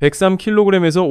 103kg에서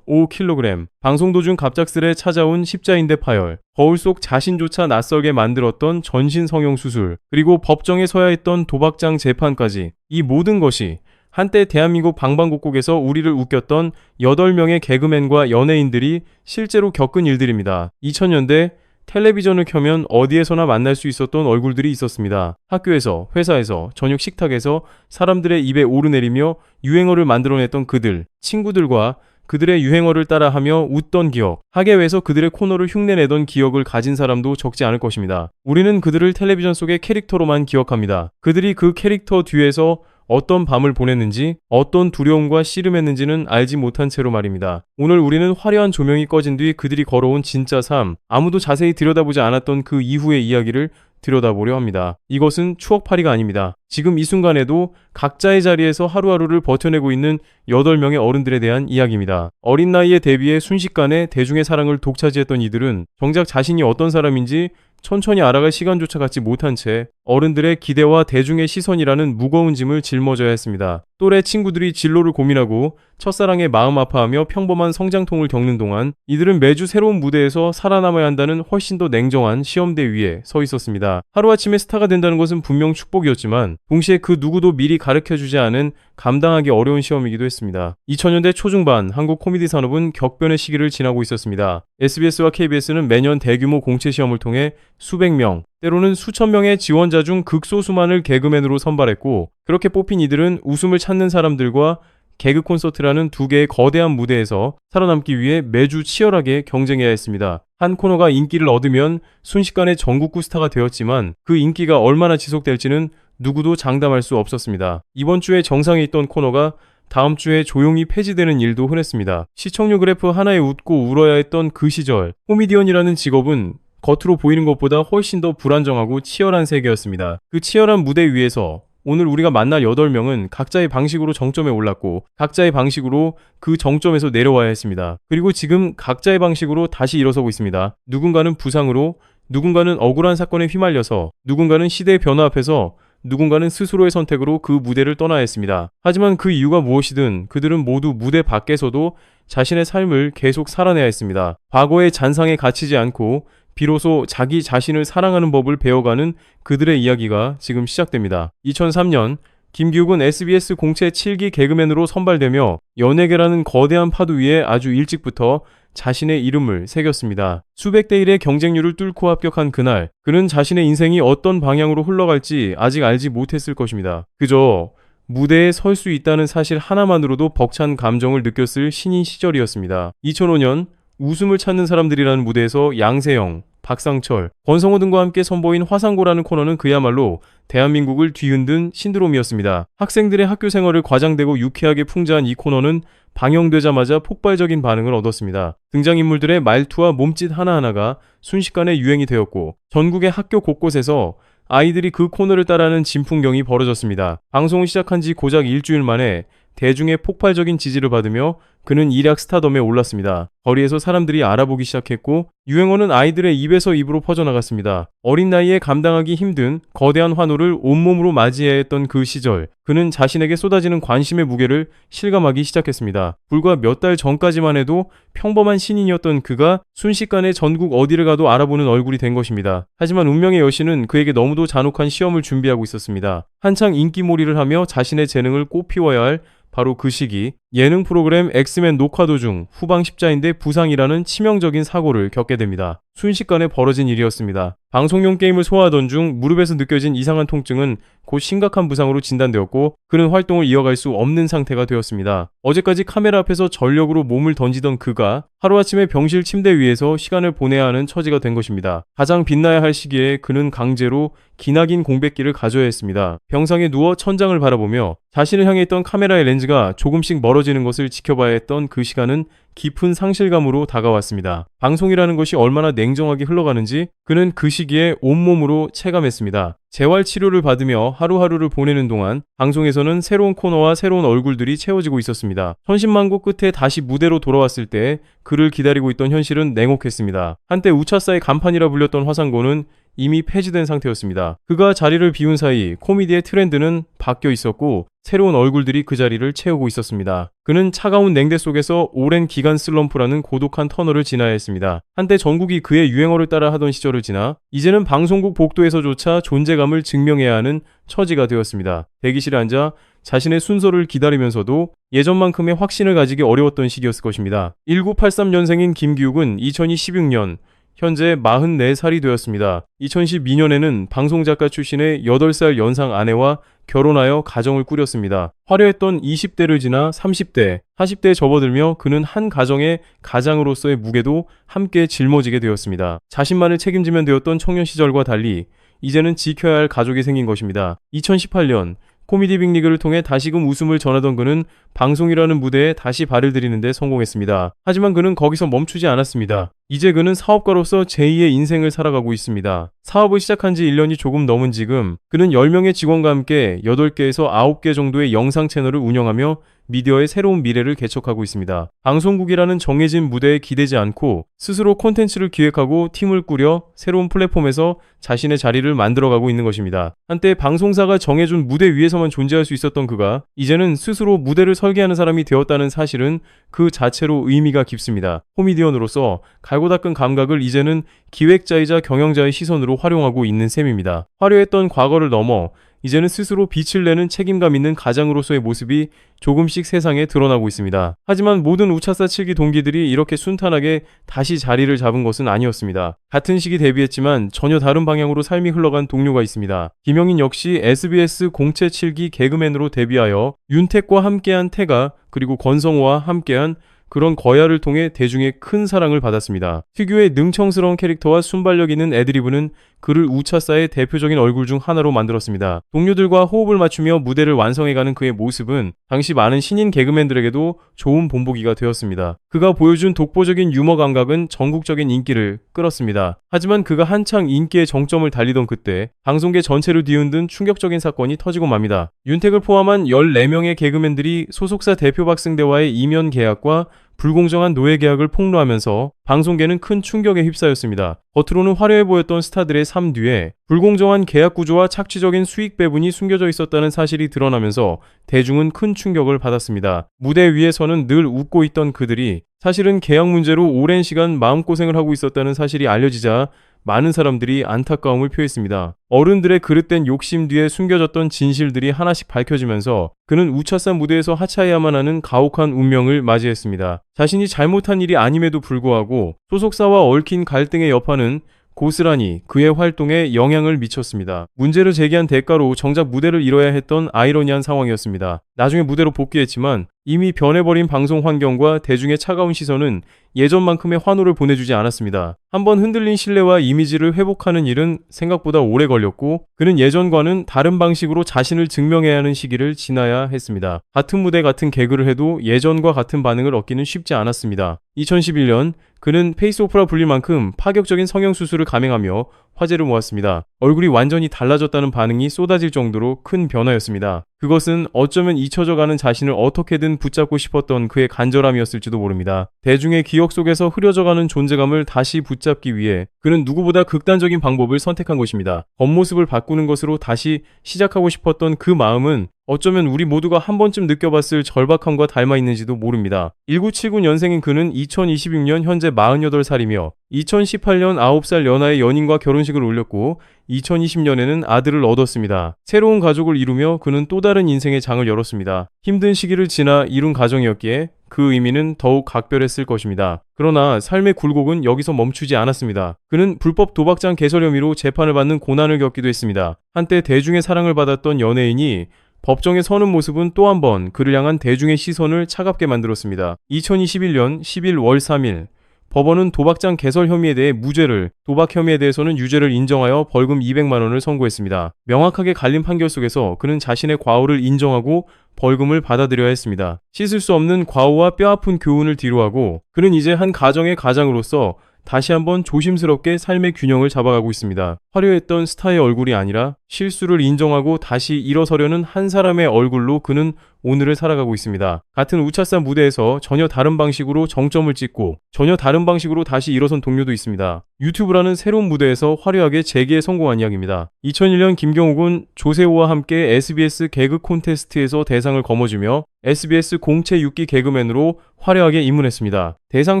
58.5kg. 방송 도중 갑작스레 찾아온 십자인대 파열, 거울 속 자신조차 낯설게 만들었던 전신 성형 수술, 그리고 법정에 서야 했던 도박장 재판까지, 이 모든 것이 한때 대한민국 방방곡곡에서 우리를 웃겼던 8명의 개그맨과 연예인들이 실제로 겪은 일들입니다. 2000년대 텔레비전을 켜면 어디에서나 만날 수 있었던 얼굴들이 있었습니다. 학교에서, 회사에서, 저녁 식탁에서 사람들의 입에 오르내리며 유행어를 만들어냈던 그들, 친구들과 그들의 유행어를 따라하며 웃던 기억, 학예회에서 그들의 코너를 흉내내던 기억을 가진 사람도 적지 않을 것입니다. 우리는 그들을 텔레비전 속의 캐릭터로만 기억합니다. 그들이 그 캐릭터 뒤에서 어떤 밤을 보냈는지, 어떤 두려움과 씨름했는지는 알지 못한 채로 말입니다. 오늘 우리는 화려한 조명이 꺼진 뒤 그들이 걸어온 진짜 삶, 아무도 자세히 들여다보지 않았던 그 이후의 이야기를 들여다보려 합니다. 이것은 추억팔이가 아닙니다. 지금 이 순간에도 각자의 자리에서 하루하루를 버텨내고 있는 8명의 어른들에 대한 이야기입니다. 어린 나이에 대비해 순식간에 대중의 사랑을 독차지했던 이들은 정작 자신이 어떤 사람인지 천천히 알아갈 시간조차 갖지 못한 채 어른들의 기대와 대중의 시선이라는 무거운 짐을 짊어져야 했습니다. 또래 친구들이 진로를 고민하고 첫사랑에 마음 아파하며 평범한 성장통을 겪는 동안 이들은 매주 새로운 무대에서 살아남아야 한다는 훨씬 더 냉정한 시험대 위에 서 있었습니다. 하루아침에 스타가 된다는 것은 분명 축복이었지만 동시에 그 누구도 미리 가르쳐주지 않은 감당하기 어려운 시험이기도 했습니다. 2000년대 초중반 한국 코미디 산업은 격변의 시기를 지나고 있었습니다. SBS와 KBS는 매년 대규모 공채 시험을 통해 수백 명, 때로는 수천 명의 지원자 중 극소수만을 개그맨으로 선발했고, 그렇게 뽑힌 이들은 웃음을 찾는 사람들과 개그 콘서트라는 두 개의 거대한 무대에서 살아남기 위해 매주 치열하게 경쟁해야 했습니다. 한 코너가 인기를 얻으면 순식간에 전국구 스타가 되었지만 그 인기가 얼마나 지속될지는 누구도 장담할 수 없었습니다. 이번 주에 정상에 있던 코너가 다음 주에 조용히 폐지되는 일도 흔했습니다. 시청률 그래프 하나에 웃고 울어야 했던 그 시절, 코미디언이라는 직업은 겉으로 보이는 것보다 훨씬 더 불안정하고 치열한 세계였습니다. 그 치열한 무대 위에서 오늘 우리가 만날 8명은 각자의 방식으로 정점에 올랐고 각자의 방식으로 그 정점에서 내려와야 했습니다. 그리고 지금 각자의 방식으로 다시 일어서고 있습니다. 누군가는 부상으로, 누군가는 억울한 사건에 휘말려서, 누군가는 시대의 변화 앞에서, 누군가는 스스로의 선택으로 그 무대를 떠나야 했습니다. 하지만 그 이유가 무엇이든 그들은 모두 무대 밖에서도 자신의 삶을 계속 살아내야 했습니다. 과거의 잔상에 갇히지 않고 비로소 자기 자신을 사랑하는 법을 배워가는 그들의 이야기가 지금 시작됩니다. 2003년 김기욱은 SBS 공채 7기 개그맨으로 선발되며 연예계라는 거대한 파도 위에 아주 일찍부터 자신의 이름을 새겼습니다. 수백 대 1의 경쟁률을 뚫고 합격한 그날, 그는 자신의 인생이 어떤 방향으로 흘러갈지 아직 알지 못했을 것입니다. 그저 무대에 설 수 있다는 사실 하나만으로도 벅찬 감정을 느꼈을 신인 시절이었습니다. 2005년 웃음을 찾는 사람들이라는 무대에서 양세형, 박상철, 권성호 등과 함께 선보인 화상고라는 코너는 그야말로 대한민국을 뒤흔든 신드롬이었습니다. 학생들의 학교 생활을 과장되고 유쾌하게 풍자한 이 코너는 방영되자마자 폭발적인 반응을 얻었습니다. 등장인물들의 말투와 몸짓 하나하나가 순식간에 유행이 되었고 전국의 학교 곳곳에서 아이들이 그 코너를 따라하는 진풍경이 벌어졌습니다. 방송을 시작한 지 고작 일주일 만에 대중의 폭발적인 지지를 받으며 그는 일약 스타덤에 올랐습니다. 거리에서 사람들이 알아보기 시작했고 유행어는 아이들의 입에서 입으로 퍼져나갔습니다. 어린 나이에 감당하기 힘든 거대한 환호를 온몸으로 맞이해야 했던 그 시절, 그는 자신에게 쏟아지는 관심의 무게를 실감하기 시작했습니다. 불과 몇 달 전까지만 해도 평범한 신인이었던 그가 순식간에 전국 어디를 가도 알아보는 얼굴이 된 것입니다. 하지만 운명의 여신은 그에게 너무도 잔혹한 시험을 준비하고 있었습니다. 한창 인기몰이를 하며 자신의 재능을 꽃피워야 할 바로 그 시기, 예능 프로그램 엑스맨 녹화 도중 후방 십자인대 부상이라는 치명적인 사고를 겪게 됩니다. 순식간에 벌어진 일이었습니다. 방송용 게임을 소화하던 중 무릎에서 느껴진 이상한 통증은 곧 심각한 부상으로 진단되었고 그는 활동을 이어갈 수 없는 상태가 되었습니다. 어제까지 카메라 앞에서 전력으로 몸을 던지던 그가 하루아침에 병실 침대 위에서 시간을 보내야 하는 처지가 된 것입니다. 가장 빛나야 할 시기에 그는 강제로 기나긴 공백기를 가져야 했습니다. 병상에 누워 천장을 바라보며 자신을 향해 있던 카메라의 렌즈가 조금씩 멀어지는 것을 지켜봐야 했던 그 시간은 깊은 상실감으로 다가왔습니다. 방송이라는 것이 얼마나 냉정하게 흘러가는지 그는 그 시기에 온몸으로 체감했습니다. 재활치료를 받으며 하루하루를 보내는 동안 방송에서는 새로운 코너와 새로운 얼굴들이 채워지고 있었습니다. 천신만고 끝에 다시 무대로 돌아왔을 때 그를 기다리고 있던 현실은 냉혹했습니다. 한때 우차사의 간판이라 불렸던 화상고는 이미 폐지된 상태였습니다. 그가 자리를 비운 사이 코미디의 트렌드는 바뀌어 있었고 새로운 얼굴들이 그 자리를 채우고 있었습니다. 그는 차가운 냉대 속에서 오랜 기간 슬럼프라는 고독한 터널을 지나야 했습니다. 한때 전국이 그의 유행어를 따라 하던 시절을 지나 이제는 방송국 복도에서조차 존재감을 증명해야 하는 처지가 되었습니다. 대기실에 앉아 자신의 순서를 기다리면서도 예전만큼의 확신을 가지기 어려웠던 시기였을 것입니다. 1983년생인 김기욱은 2016년 현재 44살이 되었습니다. 2012년에는 방송작가 출신의 8살 연상 아내와 결혼하여 가정을 꾸렸습니다. 화려했던 20대를 지나 30대, 40대에 접어들며 그는 한 가정의 가장으로서의 무게도 함께 짊어지게 되었습니다. 자신만을 책임지면 되었던 청년 시절과 달리 이제는 지켜야 할 가족이 생긴 것입니다. 2018년 코미디 빅리그를 통해 다시금 웃음을 전하던 그는 방송이라는 무대에 다시 발을 들이는 데 성공했습니다. 하지만 그는 거기서 멈추지 않았습니다. 이제 그는 사업가로서 제2의 인생을 살아가고 있습니다. 사업을 시작한 지 1년이 조금 넘은 지금 그는 10명의 직원과 함께 8개에서 9개 정도의 영상 채널을 운영하며 미디어의 새로운 미래를 개척하고 있습니다. 방송국이라는 정해진 무대에 기대지 않고 스스로 콘텐츠를 기획하고 팀을 꾸려 새로운 플랫폼에서 자신의 자리를 만들어가고 있는 것입니다. 한때 방송사가 정해준 무대 위에서만 존재할 수 있었던 그가 이제는 스스로 무대를 설계하는 사람이 되었다는 사실은 그 자체로 의미가 깊습니다. 코미디언으로서 갈고 닦은 감각을 이제는 기획자이자 경영자의 시선으로 활용하고 있는 셈입니다. 화려했던 과거를 넘어 이제는 스스로 빛을 내는 책임감 있는 가장으로서의 모습이 조금씩 세상에 드러나고 있습니다. 하지만 모든 우차사 7기 동기들이 이렇게 순탄하게 다시 자리를 잡은 것은 아니었습니다. 같은 시기 데뷔했지만 전혀 다른 방향으로 삶이 흘러간 동료가 있습니다. 김영인 역시 SBS 공채 7기 개그맨으로 데뷔하여 윤택과 함께한 태가 그리고 권성호와 함께한 그런 거야를 통해 대중의 큰 사랑을 받았습니다. 특유의 능청스러운 캐릭터와 순발력 있는 애드리브는 그를 우차사의 대표적인 얼굴 중 하나로 만들었습니다. 동료들과 호흡을 맞추며 무대를 완성해가는 그의 모습은 당시 많은 신인 개그맨들에게도 좋은 본보기가 되었습니다. 그가 보여준 독보적인 유머 감각은 전국적인 인기를 끌었습니다. 하지만 그가 한창 인기의 정점을 달리던 그때 방송계 전체를 뒤흔든 충격적인 사건이 터지고 맙니다. 윤택을 포함한 14명의 개그맨들이 소속사 대표 박승대와의 이면 계약과 불공정한 노예 계약을 폭로하면서 방송계는 큰 충격에 휩싸였습니다. 겉으로는 화려해 보였던 스타들의 삶 뒤에 불공정한 계약 구조와 착취적인 수익 배분이 숨겨져 있었다는 사실이 드러나면서 대중은 큰 충격을 받았습니다. 무대 위에서는 늘 웃고 있던 그들이 사실은 계약 문제로 오랜 시간 마음고생을 하고 있었다는 사실이 알려지자 많은 사람들이 안타까움을 표했습니다. 어른들의 그릇된 욕심 뒤에 숨겨졌던 진실들이 하나씩 밝혀지면서 그는 우차사 무대에서 하차해야만 하는 가혹한 운명을 맞이했습니다. 자신이 잘못한 일이 아님에도 불구하고 소속사와 얽힌 갈등의 여파는 고스란히 그의 활동에 영향을 미쳤습니다. 문제를 제기한 대가로 정작 무대를 잃어야 했던 아이러니한 상황이었습니다. 나중에 무대로 복귀했지만 이미 변해버린 방송 환경과 대중의 차가운 시선은 예전만큼의 환호를 보내주지 않았습니다. 한번 흔들린 신뢰와 이미지를 회복하는 일은 생각보다 오래 걸렸고 그는 예전과는 다른 방식으로 자신을 증명해야 하는 시기를 지나야 했습니다. 같은 무대 같은 개그를 해도 예전과 같은 반응을 얻기는 쉽지 않았습니다. 2011년 그는 페이스오프라 불릴 만큼 파격적인 성형수술을 감행하며 화제를 모았습니다. 얼굴이 완전히 달라졌다는 반응이 쏟아질 정도로 큰 변화였습니다. 그것은 어쩌면 잊혀져가는 자신을 어떻게든 붙잡고 싶었던 그의 간절함이었을지도 모릅니다. 대중의 기억 속에서 흐려져가는 존재감을 다시 붙잡기 위해 그는 누구보다 극단적인 방법을 선택한 것입니다. 겉모습을 바꾸는 것으로 다시 시작하고 싶었던 그 마음은 어쩌면 우리 모두가 한 번쯤 느껴봤을 절박함과 닮아있는지도 모릅니다. 1979년생인 그는 2026년 현재 48살이며 2018년 9살 연하의 연인과 결혼식을 올렸고 2020년에는 아들을 얻었습니다. 새로운 가족을 이루며 그는 또 다른 인생의 장을 열었습니다. 힘든 시기를 지나 이룬 가정이었기에 그 의미는 더욱 각별했을 것입니다. 그러나 삶의 굴곡은 여기서 멈추지 않았습니다. 그는 불법 도박장 개설 혐의로 재판을 받는 고난을 겪기도 했습니다. 한때 대중의 사랑을 받았던 연예인이 법정에 서는 모습은 또 한 번 그를 향한 대중의 시선을 차갑게 만들었습니다. 2021년 10일 월 3일 법원은 도박장 개설 혐의에 대해 무죄를, 도박 혐의에 대해서는 유죄를 인정하여 벌금 200만 원을 선고했습니다. 명확하게 갈린 판결 속에서 그는 자신의 과오를 인정하고 벌금을 받아들여야 했습니다. 씻을 수 없는 과오와 뼈아픈 교훈을 뒤로하고 그는 이제 한 가정의 가장으로서 다시 한번 조심스럽게 삶의 균형을 잡아가고 있습니다. 화려했던 스타의 얼굴이 아니라 실수를 인정하고 다시 일어서려는 한 사람의 얼굴로 그는 오늘을 살아가고 있습니다. 같은 우차사 무대에서 전혀 다른 방식으로 정점을 찍고 전혀 다른 방식으로 다시 일어선 동료도 있습니다. 유튜브라는 새로운 무대에서 화려하게 재기에 성공한 이야기입니다. 2001년 김경욱은 조세호와 함께 SBS 개그 콘테스트에서 대상을 거머쥐며 SBS 공채 6기 개그맨으로 화려하게 입문했습니다. 대상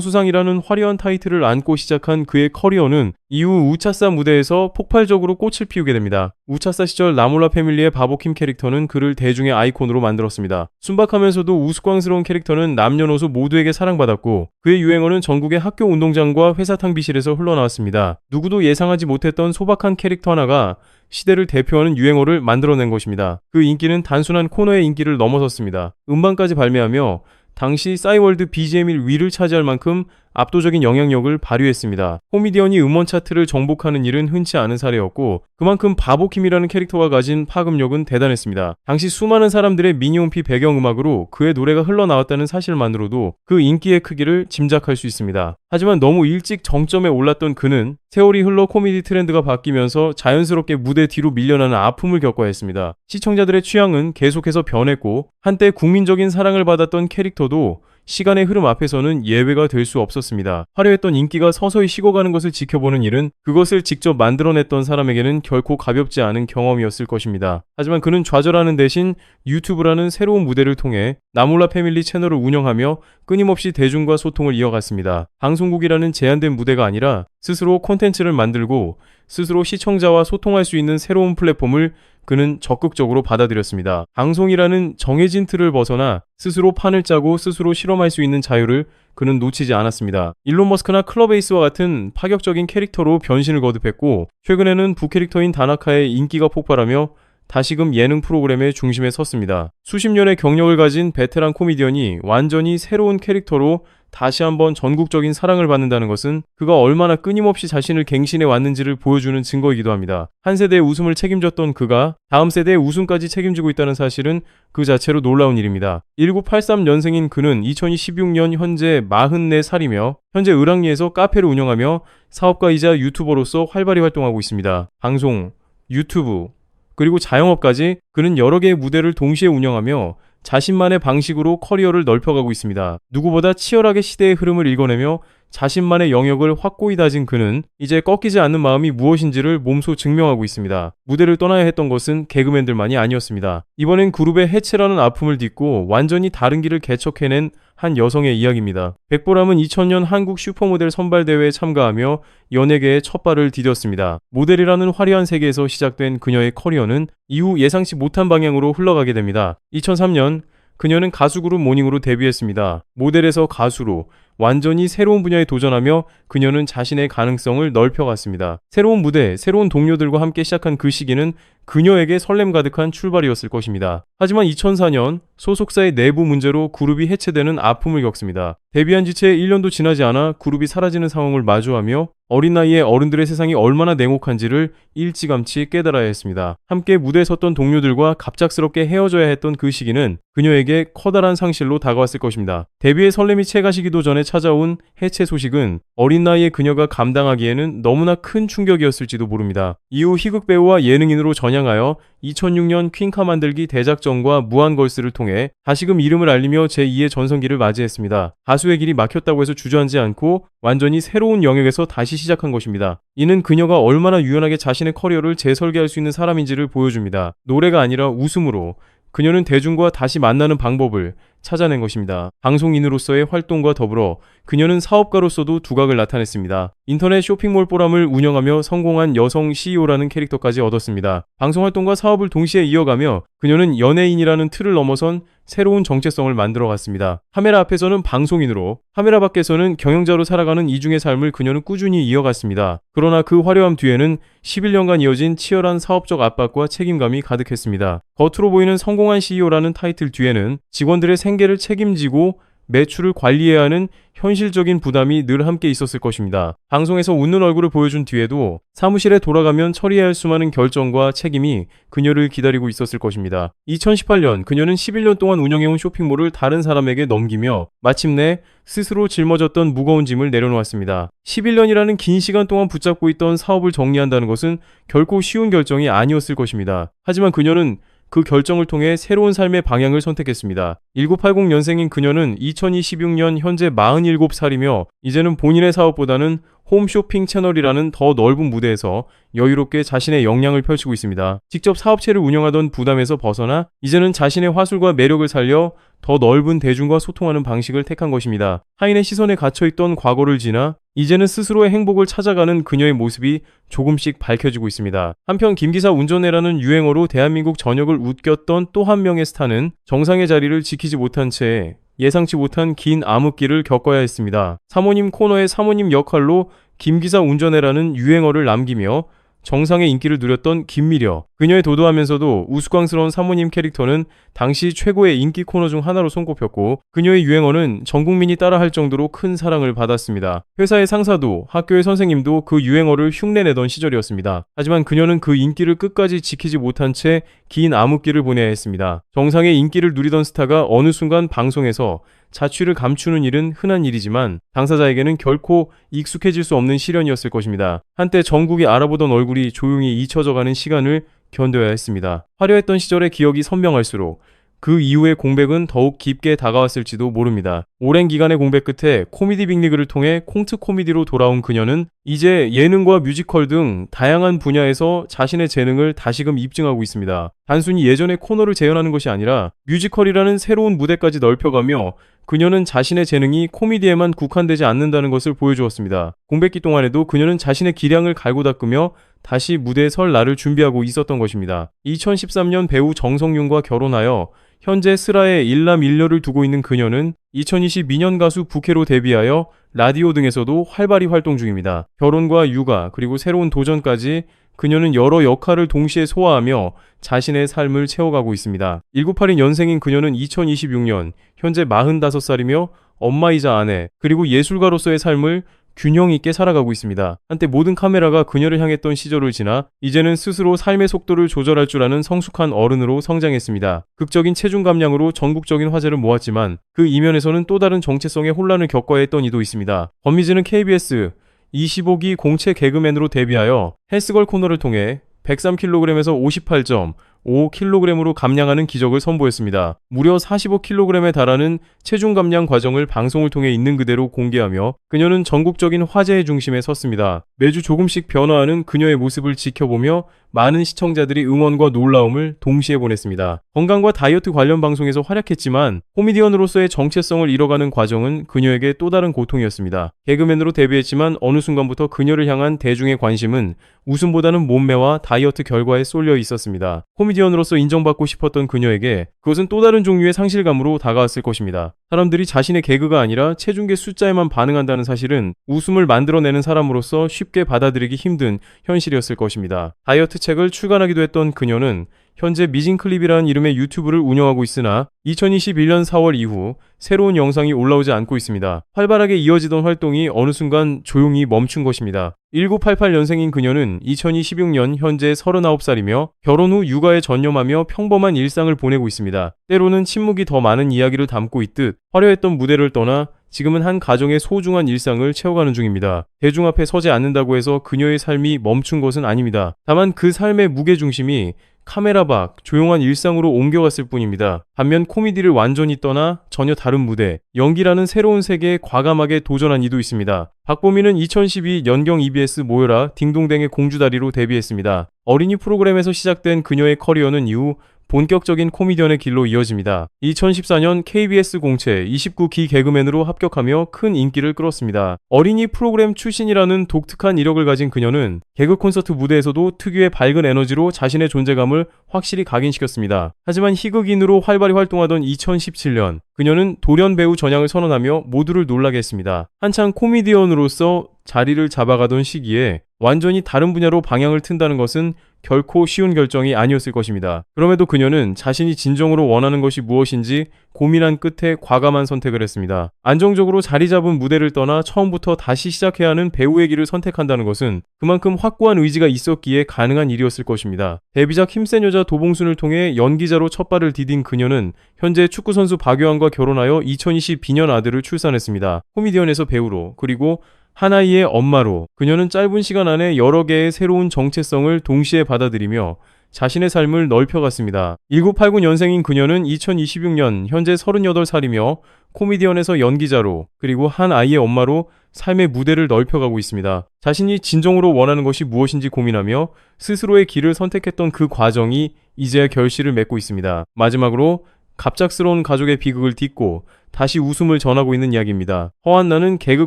수상이라는 화려한 타이틀을 안고 시작한 그의 커리어는 이후 우차사 무대에서 폭발적으로 꽃을 피우게 됩니다. 우차사 시절 나몰라 패밀리의 바보킴 캐릭터는 그를 대중의 아이콘으로 만들었습니다. 순박하면서도 우스꽝스러운 캐릭터는 남녀노소 모두에게 사랑받았고 그의 유행어는 전국의 학교 운동장과 회사 탕비실에서 흘러나왔습니다. 누구도 예상하지 못했던 소박한 캐릭터 하나가 시대를 대표하는 유행어를 만들어낸 것입니다. 그 인기는 단순한 코너의 인기를 넘어섰습니다. 음반까지 발매하며 당시 싸이월드 BGM 1위를 차지할 만큼 압도적인 영향력을 발휘했습니다. 코미디언이 음원 차트를 정복하는 일은 흔치 않은 사례였고 그만큼 바보킴이라는 캐릭터가 가진 파급력은 대단했습니다. 당시 수많은 사람들의 미니홈피 배경음악으로 그의 노래가 흘러나왔다는 사실만으로도 그 인기의 크기를 짐작할 수 있습니다. 하지만 너무 일찍 정점에 올랐던 그는 세월이 흘러 코미디 트렌드가 바뀌면서 자연스럽게 무대 뒤로 밀려나는 아픔을 겪어야 했습니다. 시청자들의 취향은 계속해서 변했고 한때 국민적인 사랑을 받았던 캐릭터도 시간의 흐름 앞에서는 예외가 될 수 없었습니다. 화려했던 인기가 서서히 식어가는 것을 지켜보는 일은 그것을 직접 만들어냈던 사람에게는 결코 가볍지 않은 경험이었을 것입니다. 하지만 그는 좌절하는 대신 유튜브라는 새로운 무대를 통해 나몰라 패밀리 채널을 운영하며 끊임없이 대중과 소통을 이어갔습니다. 방송국이라는 제한된 무대가 아니라 스스로 콘텐츠를 만들고 스스로 시청자와 소통할 수 있는 새로운 플랫폼을 그는 적극적으로 받아들였습니다. 방송이라는 정해진 틀을 벗어나 스스로 판을 짜고 스스로 실험할 수 있는 자유를 그는 놓치지 않았습니다. 일론 머스크나 클럽에이스와 같은 파격적인 캐릭터로 변신을 거듭했고 최근에는 부캐릭터인 다나카의 인기가 폭발하며 다시금 예능 프로그램의 중심에 섰습니다. 수십 년의 경력을 가진 베테랑 코미디언이 완전히 새로운 캐릭터로 다시 한번 전국적인 사랑을 받는다는 것은 그가 얼마나 끊임없이 자신을 갱신해 왔는지를 보여주는 증거이기도 합니다. 한 세대의 웃음을 책임졌던 그가 다음 세대의 웃음까지 책임지고 있다는 사실은 그 자체로 놀라운 일입니다. 1983년생인 그는 2016년 현재 44살이며 현재 을왕리에서 카페를 운영하며 사업가이자 유튜버로서 활발히 활동하고 있습니다. 방송, 유튜브, 그리고 자영업까지 그는 여러 개의 무대를 동시에 운영하며 자신만의 방식으로 커리어를 넓혀가고 있습니다. 누구보다 치열하게 시대의 흐름을 읽어내며 자신만의 영역을 확고히 다진 그는 이제 꺾이지 않는 마음이 무엇인지를 몸소 증명하고 있습니다. 무대를 떠나야 했던 것은 개그맨들만이 아니었습니다. 이번엔 그룹의 해체라는 아픔을 딛고 완전히 다른 길을 개척해낸 한 여성의 이야기입니다. 백보람은 2000년 한국 슈퍼모델 선발대회에 참가하며 연예계에 첫 발을 디뎠습니다. 모델이라는 화려한 세계에서 시작된 그녀의 커리어는 이후 예상치 못한 방향으로 흘러가게 됩니다. 2003년 그녀는 가수 그룹 모닝으로 데뷔했습니다. 모델에서 가수로 완전히 새로운 분야에 도전하며 그녀는 자신의 가능성을 넓혀갔습니다. 새로운 무대, 새로운 동료들과 함께 시작한 그 시기는 그녀에게 설렘 가득한 출발이었을 것입니다. 하지만 2004년 소속사의 내부 문제로 그룹이 해체되는 아픔을 겪습니다. 데뷔한 지 채 1년도 지나지 않아 그룹이 사라지는 상황을 마주하며 어린 나이에 어른들의 세상이 얼마나 냉혹한지를 일찌감치 깨달아야 했습니다. 함께 무대에 섰던 동료들과 갑작스럽게 헤어져야 했던 그 시기는 그녀에게 커다란 상실로 다가왔을 것입니다. 데뷔의 설렘이 채가시기도 전에 찾아온 해체 소식은 어린 나이에 그녀가 감당하기에는 너무나 큰 충격이었을지도 모릅니다. 이후 희극 배우와 예능인으로 전향하여 2006년 퀸카 만들기 대작전과 무한걸스를 통해 다시금 이름을 알리며 제2의 전성기를 맞이했습니다. 가수의 길이 막혔다고 해서 주저앉지 않고 완전히 새로운 영역에서 다시 시작한 것입니다. 이는 그녀가 얼마나 유연하게 자신의 커리어를 재설계할 수 있는 사람인지를 보여줍니다. 노래가 아니라 웃음으로 그녀는 대중과 다시 만나는 방법을 찾아낸 것입니다. 방송인으로서의 활동과 더불어 그녀는 사업가로서도 두각을 나타냈습니다. 인터넷 쇼핑몰 포럼을 운영하며 성공한 여성 CEO라는 캐릭터까지 얻었습니다. 방송활동과 사업을 동시에 이어가며 그녀는 연예인이라는 틀을 넘어선 새로운 정체성을 만들어갔습니다. 카메라 앞에서는 방송인으로, 카메라 밖에서는 경영자로 살아가는 이중의 삶을 그녀는 꾸준히 이어갔습니다. 그러나 그 화려함 뒤에는 11년간 이어진 치열한 사업적 압박과 책임감이 가득했습니다. 겉으로 보이는 성공한 CEO라는 타이틀 뒤에는 직원들의 생계를 책임지고 매출을 관리해야 하는 현실적인 부담이 늘 함께 있었을 것입니다. 방송에서 웃는 얼굴을 보여준 뒤에도 사무실에 돌아가면 처리해야 할 수많은 결정과 책임이 그녀를 기다리고 있었을 것입니다. 2018년 그녀는 11년 동안 운영해온 쇼핑몰을 다른 사람에게 넘기며 마침내 스스로 짊어졌던 무거운 짐을 내려놓았습니다. 11년이라는 긴 시간 동안 붙잡고 있던 사업을 정리한다는 것은 결코 쉬운 결정이 아니었을 것입니다. 하지만 그녀는 그 결정을 통해 새로운 삶의 방향을 선택했습니다. 1980년생인 그녀는 2026년 현재 47살이며 이제는 본인의 사업보다는 홈쇼핑 채널이라는 더 넓은 무대에서 여유롭게 자신의 역량을 펼치고 있습니다. 직접 사업체를 운영하던 부담에서 벗어나 이제는 자신의 화술과 매력을 살려 더 넓은 대중과 소통하는 방식을 택한 것입니다. 타인의 시선에 갇혀있던 과거를 지나 이제는 스스로의 행복을 찾아가는 그녀의 모습이 조금씩 밝혀지고 있습니다. 한편 김기사 운전해라는 유행어로 대한민국 전역을 웃겼던 또 한 명의 스타는 정상의 자리를 지키지 못한 채 예상치 못한 긴 암흑기를 겪어야 했습니다. 사모님 코너의 사모님 역할로 김기사 운전해라는 유행어를 남기며 정상의 인기를 누렸던 김미려. 그녀의 도도하면서도 우스꽝스러운 사모님 캐릭터는 당시 최고의 인기 코너 중 하나로 손꼽혔고 그녀의 유행어는 전 국민이 따라할 정도로 큰 사랑을 받았습니다. 회사의 상사도 학교의 선생님도 그 유행어를 흉내내던 시절이었습니다. 하지만 그녀는 그 인기를 끝까지 지키지 못한 채 긴 암흑기를 보내야 했습니다. 정상의 인기를 누리던 스타가 어느 순간 방송에서 자취를 감추는 일은 흔한 일이지만 당사자에게는 결코 익숙해질 수 없는 시련이었을 것입니다. 한때 전국이 알아보던 얼굴이 조용히 잊혀져가는 시간을 견뎌야 했습니다. 화려했던 시절의 기억이 선명할수록 그 이후의 공백은 더욱 깊게 다가왔을지도 모릅니다. 오랜 기간의 공백 끝에 코미디 빅리그를 통해 콩트 코미디로 돌아온 그녀는 이제 예능과 뮤지컬 등 다양한 분야에서 자신의 재능을 다시금 입증하고 있습니다. 단순히 예전의 코너를 재현하는 것이 아니라 뮤지컬이라는 새로운 무대까지 넓혀가며 그녀는 자신의 재능이 코미디에만 국한되지 않는다는 것을 보여주었습니다. 공백기 동안에도 그녀는 자신의 기량을 갈고 닦으며 다시 무대에 설 날을 준비하고 있었던 것입니다. 2013년 배우 정성윤과 결혼하여 현재 슬하에 일남일녀를 두고 있는 그녀는 2022년 가수 부캐로 데뷔하여 라디오 등에서도 활발히 활동 중입니다. 결혼과 육아 그리고 새로운 도전까지 그녀는 여러 역할을 동시에 소화하며 자신의 삶을 채워가고 있습니다. 1982년생인 그녀는 2026년 현재 45살이며 엄마이자 아내 그리고 예술가로서의 삶을 균형 있게 살아가고 있습니다. 한때 모든 카메라가 그녀를 향했던 시절을 지나 이제는 스스로 삶의 속도를 조절할 줄 아는 성숙한 어른으로 성장했습니다. 극적인 체중 감량으로 전국적인 화제를 모았지만 그 이면에서는 또 다른 정체성의 혼란을 겪어야 했던 이도 있습니다. 권미지는 KBS 25기 공채 개그맨으로 데뷔하여 헬스걸 코너를 통해 103kg에서 58.5kg으로 감량하는 기적을 선보였습니다. 무려 45kg에 달하는 체중 감량 과정을 방송을 통해 있는 그대로 공개하며 그녀는 전국적인 화제의 중심에 섰습니다. 매주 조금씩 변화하는 그녀의 모습을 지켜보며 많은 시청자들이 응원과 놀라움을 동시에 보냈습니다. 건강과 다이어트 관련 방송에서 활약했지만 코미디언으로서의 정체성을 잃어가는 과정은 그녀에게 또 다른 고통이었습니다. 개그맨으로 데뷔했지만 어느 순간부터 그녀를 향한 대중의 관심은 웃음보다는 몸매와 다이어트 결과에 쏠려 있었습니다. 코미디언으로서 인정받고 싶었던 그녀에게 그것은 또 다른 종류의 상실감으로 다가왔을 것입니다. 사람들이 자신의 개그가 아니라 체중계 숫자에만 반응한다는 사실은 웃음을 만들어내는 사람으로서 쉽게 받아들이기 힘든 현실이었을 것입니다. 다이어트 책을 출간하기도 했던 그녀는 현재 미진클립이라는 이름의 유튜브를 운영하고 있으나 2021년 4월 이후 새로운 영상이 올라오지 않고 있습니다. 활발하게 이어지던 활동이 어느 순간 조용히 멈춘 것입니다. 1988년생인 그녀는 2026년 현재 39살이며 결혼 후 육아에 전념하며 평범한 일상을 보내고 있습니다. 때로는 침묵이 더 많은 이야기를 담고 있듯 화려했던 무대를 떠나 지금은 한 가정의 소중한 일상을 채워가는 중입니다. 대중 앞에 서지 않는다고 해서 그녀의 삶이 멈춘 것은 아닙니다. 다만 그 삶의 무게중심이 카메라 밖 조용한 일상으로 옮겨갔을 뿐입니다. 반면 코미디를 완전히 떠나 전혀 다른 무대, 연기라는 새로운 세계에 과감하게 도전한 이도 있습니다. 박보미는 2012 연경 EBS 모여라 딩동댕의 공주다리로 데뷔했습니다. 어린이 프로그램에서 시작된 그녀의 커리어는 이후 본격적인 코미디언의 길로 이어집니다. 2014년 KBS 공채 29기 개그맨으로 합격하며 큰 인기를 끌었습니다. 어린이 프로그램 출신이라는 독특한 이력을 가진 그녀는 개그 콘서트 무대에서도 특유의 밝은 에너지로 자신의 존재감을 확실히 각인시켰습니다. 하지만 희극인으로 활발히 활동하던 2017년 그녀는 돌연 배우 전향을 선언하며 모두를 놀라게 했습니다. 한창 코미디언으로서 자리를 잡아가던 시기에 완전히 다른 분야로 방향을 튼다는 것은 결코 쉬운 결정이 아니었을 것입니다. 그럼에도 그녀는 자신이 진정으로 원하는 것이 무엇인지 고민한 끝에 과감한 선택을 했습니다. 안정적으로 자리 잡은 무대를 떠나 처음부터 다시 시작해야 하는 배우의 길을 선택한다는 것은 그만큼 확고한 의지가 있었기에 가능한 일이었을 것입니다. 데뷔작 힘센 여자 도봉순을 통해 연기자로 첫 발을 디딘 그녀는 현재 축구선수 박요한과 결혼하여 2022년 아들을 출산했습니다. 코미디언에서 배우로 그리고 한 아이의 엄마로 그녀는 짧은 시간 안에 여러 개의 새로운 정체성을 동시에 받아들이며 자신의 삶을 넓혀갔습니다. 1989년생인 그녀는 2026년 현재 38살이며 코미디언에서 연기자로 그리고 한 아이의 엄마로 삶의 무대를 넓혀가고 있습니다. 자신이 진정으로 원하는 것이 무엇인지 고민하며 스스로의 길을 선택했던 그 과정이 이제야 결실을 맺고 있습니다. 마지막으로 갑작스러운 가족의 비극을 딛고 다시 웃음을 전하고 있는 이야기입니다. 허한나는 개그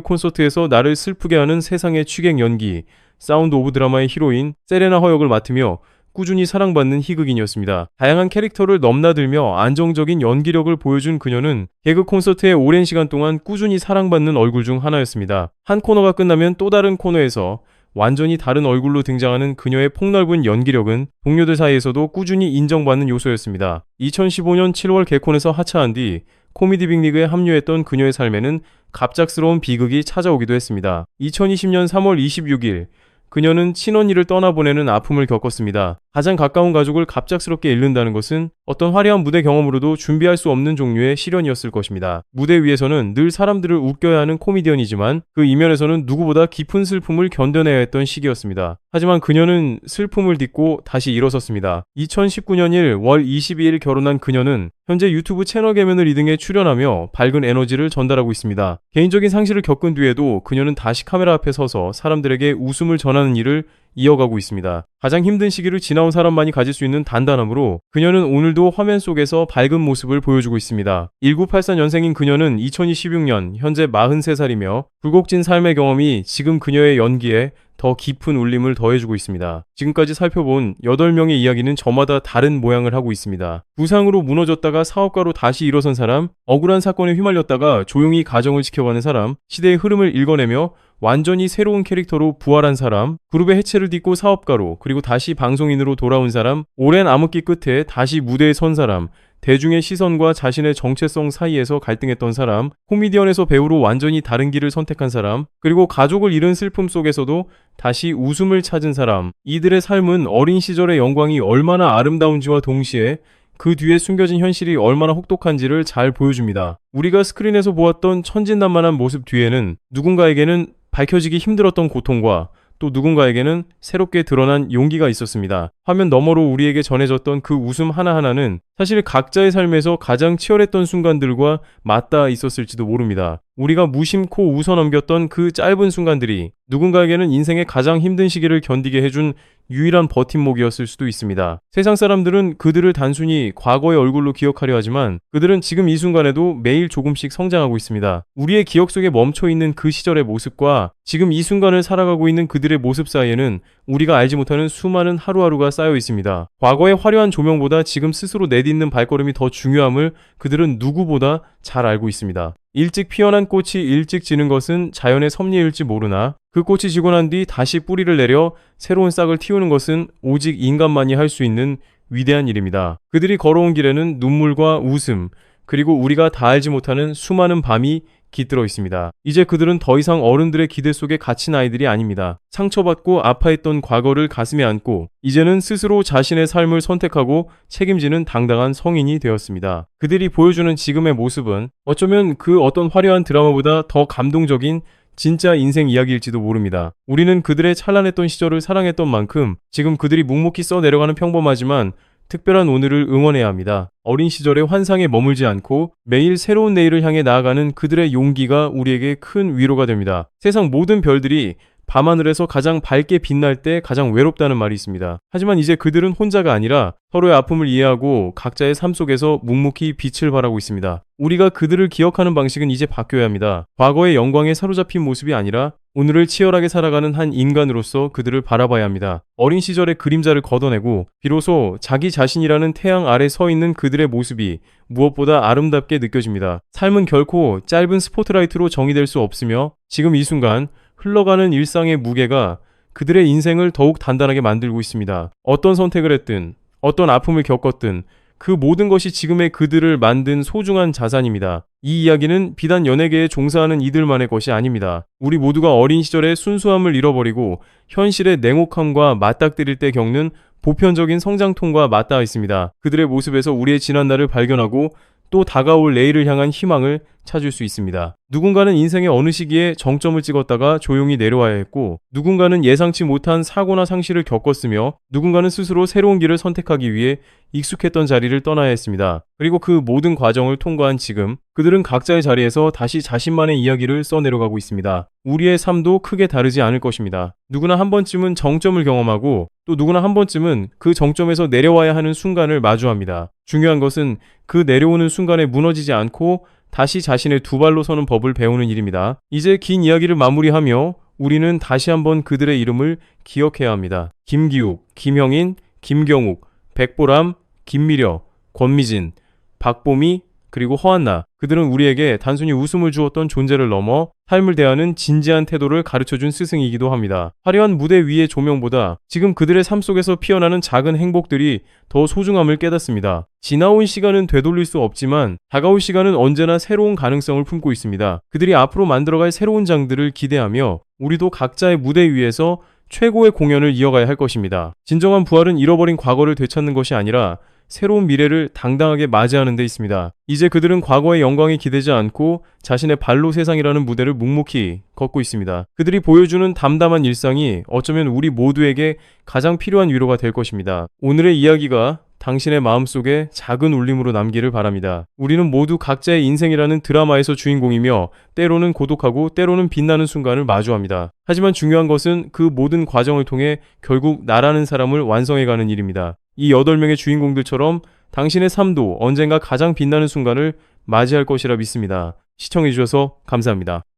콘서트에서 나를 슬프게 하는 세상의 취객 연기, 사운드 오브 드라마의 히로인 세레나 허역을 맡으며 꾸준히 사랑받는 희극인이었습니다. 다양한 캐릭터를 넘나들며 안정적인 연기력을 보여준 그녀는 개그 콘서트에 오랜 시간 동안 꾸준히 사랑받는 얼굴 중 하나였습니다. 한 코너가 끝나면 또 다른 코너에서 완전히 다른 얼굴로 등장하는 그녀의 폭넓은 연기력은 동료들 사이에서도 꾸준히 인정받는 요소였습니다. 2015년 7월 개콘에서 하차한 뒤 코미디 빅리그에 합류했던 그녀의 삶에는 갑작스러운 비극이 찾아오기도 했습니다. 2020년 3월 26일 그녀는 친언니를 떠나보내는 아픔을 겪었습니다. 가장 가까운 가족을 갑작스럽게 잃는다는 것은 어떤 화려한 무대 경험으로도 준비할 수 없는 종류의 시련이었을 것입니다. 무대 위에서는 늘 사람들을 웃겨야 하는 코미디언이지만 그 이면에서는 누구보다 깊은 슬픔을 견뎌내야 했던 시기였습니다. 하지만 그녀는 슬픔을 딛고 다시 일어섰습니다. 2019년 1월 22일 결혼한 그녀는 현재 유튜브 채널 개면을 2등에 출연하며 밝은 에너지를 전달하고 있습니다. 개인적인 상실을 겪은 뒤에도 그녀는 다시 카메라 앞에 서서 사람들에게 웃음을 전하는 일을 이어가고 있습니다. 가장 힘든 시기를 지나온 사람만이 가질 수 있는 단단함으로 그녀는 오늘도 화면 속에서 밝은 모습을 보여주고 있습니다. 1984년생인 그녀는 2026년 현재 43살이며 굴곡진 삶의 경험이 지금 그녀의 연기에 더 깊은 울림을 더해주고 있습니다. 지금까지 살펴본 8명의 이야기는 저마다 다른 모양을 하고 있습니다. 부상으로 무너졌다가 사업가로 다시 일어선 사람, 억울한 사건에 휘말렸다가 조용히 가정을 지켜가는 사람, 시대의 흐름을 읽어내며 완전히 새로운 캐릭터로 부활한 사람, 그룹의 해체를 딛고 사업가로 그리고 다시 방송인으로 돌아온 사람, 오랜 암흑기 끝에 다시 무대에 선 사람, 대중의 시선과 자신의 정체성 사이에서 갈등했던 사람, 코미디언에서 배우로 완전히 다른 길을 선택한 사람, 그리고 가족을 잃은 슬픔 속에서도 다시 웃음을 찾은 사람, 이들의 삶은 어린 시절의 영광이 얼마나 아름다운지와 동시에 그 뒤에 숨겨진 현실이 얼마나 혹독한지를 잘 보여줍니다. 우리가 스크린에서 보았던 천진난만한 모습 뒤에는 누군가에게는 밝혀지기 힘들었던 고통과 또 누군가에게는 새롭게 드러난 용기가 있었습니다. 화면 너머로 우리에게 전해졌던 그 웃음 하나하나는 사실 각자의 삶에서 가장 치열했던 순간들과 맞닿아 있었을지도 모릅니다. 우리가 무심코 웃어넘겼던 그 짧은 순간들이 누군가에게는 인생의 가장 힘든 시기를 견디게 해준 유일한 버팀목이었을 수도 있습니다. 세상 사람들은 그들을 단순히 과거의 얼굴로 기억하려 하지만 그들은 지금 이 순간에도 매일 조금씩 성장하고 있습니다. 우리의 기억 속에 멈춰있는 그 시절의 모습과 지금 이 순간을 살아가고 있는 그들의 모습 사이에는 우리가 알지 못하는 수많은 하루하루가 쌓여 있습니다. 과거의 화려한 조명보다 지금 스스로 내딛는 발걸음이 더 중요함을 그들은 누구보다 잘 알고 있습니다. 일찍 피어난 꽃이 일찍 지는 것은 자연의 섭리일지 모르나 그 꽃이 지고 난 뒤 다시 뿌리를 내려 새로운 싹을 틔우는 것은 오직 인간만이 할 수 있는 위대한 일입니다. 그들이 걸어온 길에는 눈물과 웃음, 그리고 우리가 다 알지 못하는 수많은 밤이 깃들어 있습니다. 이제 그들은 더 이상 어른들의 기대 속에 갇힌 아이들이 아닙니다. 상처받고 아파했던 과거를 가슴에 안고 이제는 스스로 자신의 삶을 선택하고 책임지는 당당한 성인이 되었습니다. 그들이 보여주는 지금의 모습은 어쩌면 그 어떤 화려한 드라마보다 더 감동적인 진짜 인생 이야기일지도 모릅니다. 우리는 그들의 찬란했던 시절을 사랑했던 만큼 지금 그들이 묵묵히 써내려가는 평범하지만 특별한 오늘을 응원해야 합니다. 어린 시절의 환상에 머물지 않고 매일 새로운 내일을 향해 나아가는 그들의 용기가 우리에게 큰 위로가 됩니다. 세상 모든 별들이 밤하늘에서 가장 밝게 빛날 때 가장 외롭다는 말이 있습니다. 하지만 이제 그들은 혼자가 아니라 서로의 아픔을 이해하고 각자의 삶 속에서 묵묵히 빛을 발하고 있습니다. 우리가 그들을 기억하는 방식은 이제 바뀌어야 합니다. 과거의 영광에 사로잡힌 모습이 아니라 오늘을 치열하게 살아가는 한 인간으로서 그들을 바라봐야 합니다. 어린 시절의 그림자를 걷어내고 비로소 자기 자신이라는 태양 아래 서 있는 그들의 모습이 무엇보다 아름답게 느껴집니다. 삶은 결코 짧은 스포트라이트로 정의될 수 없으며 지금 이 순간 흘러가는 일상의 무게가 그들의 인생을 더욱 단단하게 만들고 있습니다. 어떤 선택을 했든 어떤 아픔을 겪었든 그 모든 것이 지금의 그들을 만든 소중한 자산입니다. 이 이야기는 비단 연예계에 종사하는 이들만의 것이 아닙니다. 우리 모두가 어린 시절의 순수함을 잃어버리고 현실의 냉혹함과 맞닥뜨릴 때 겪는 보편적인 성장통과 맞닿아 있습니다. 그들의 모습에서 우리의 지난날을 발견하고 또 다가올 내일을 향한 희망을 찾을 수 있습니다. 누군가는 인생의 어느 시기에 정점을 찍었다가 조용히 내려와야 했고, 누군가는 예상치 못한 사고나 상실을 겪었으며, 누군가는 스스로 새로운 길을 선택하기 위해 익숙했던 자리를 떠나야 했습니다. 그리고 그 모든 과정을 통과한 지금, 그들은 각자의 자리에서 다시 자신만의 이야기를 써내려가고 있습니다. 우리의 삶도 크게 다르지 않을 것입니다. 누구나 한 번쯤은 정점을 경험하고, 또 누구나 한 번쯤은 그 정점에서 내려와야 하는 순간을 마주합니다. 중요한 것은 그 내려오는 순간에 무너지지 않고 다시 자신의 두 발로 서는 법을 배우는 일입니다. 이제 긴 이야기를 마무리하며 우리는 다시 한번 그들의 이름을 기억해야 합니다. 김기욱, 김형인, 김경욱, 백보람, 김미려, 권미진, 박보미, 그리고 허한나. 그들은 우리에게 단순히 웃음을 주었던 존재를 넘어 삶을 대하는 진지한 태도를 가르쳐준 스승이기도 합니다. 화려한 무대 위의 조명보다 지금 그들의 삶 속에서 피어나는 작은 행복들이 더 소중함을 깨닫습니다. 지나온 시간은 되돌릴 수 없지만 다가올 시간은 언제나 새로운 가능성을 품고 있습니다. 그들이 앞으로 만들어갈 새로운 장들을 기대하며 우리도 각자의 무대 위에서 최고의 공연을 이어가야 할 것입니다. 진정한 부활은 잃어버린 과거를 되찾는 것이 아니라 새로운 미래를 당당하게 맞이하는 데 있습니다. 이제 그들은 과거의 영광에 기대지 않고 자신의 발로 세상이라는 무대를 묵묵히 걷고 있습니다. 그들이 보여주는 담담한 일상이 어쩌면 우리 모두에게 가장 필요한 위로가 될 것입니다. 오늘의 이야기가 당신의 마음속에 작은 울림으로 남기를 바랍니다. 우리는 모두 각자의 인생이라는 드라마에서 주인공이며 때로는 고독하고 때로는 빛나는 순간을 마주합니다. 하지만 중요한 것은 그 모든 과정을 통해 결국 나라는 사람을 완성해가는 일입니다. 이 8명의 주인공들처럼 당신의 삶도 언젠가 가장 빛나는 순간을 맞이할 것이라 믿습니다. 시청해주셔서 감사합니다.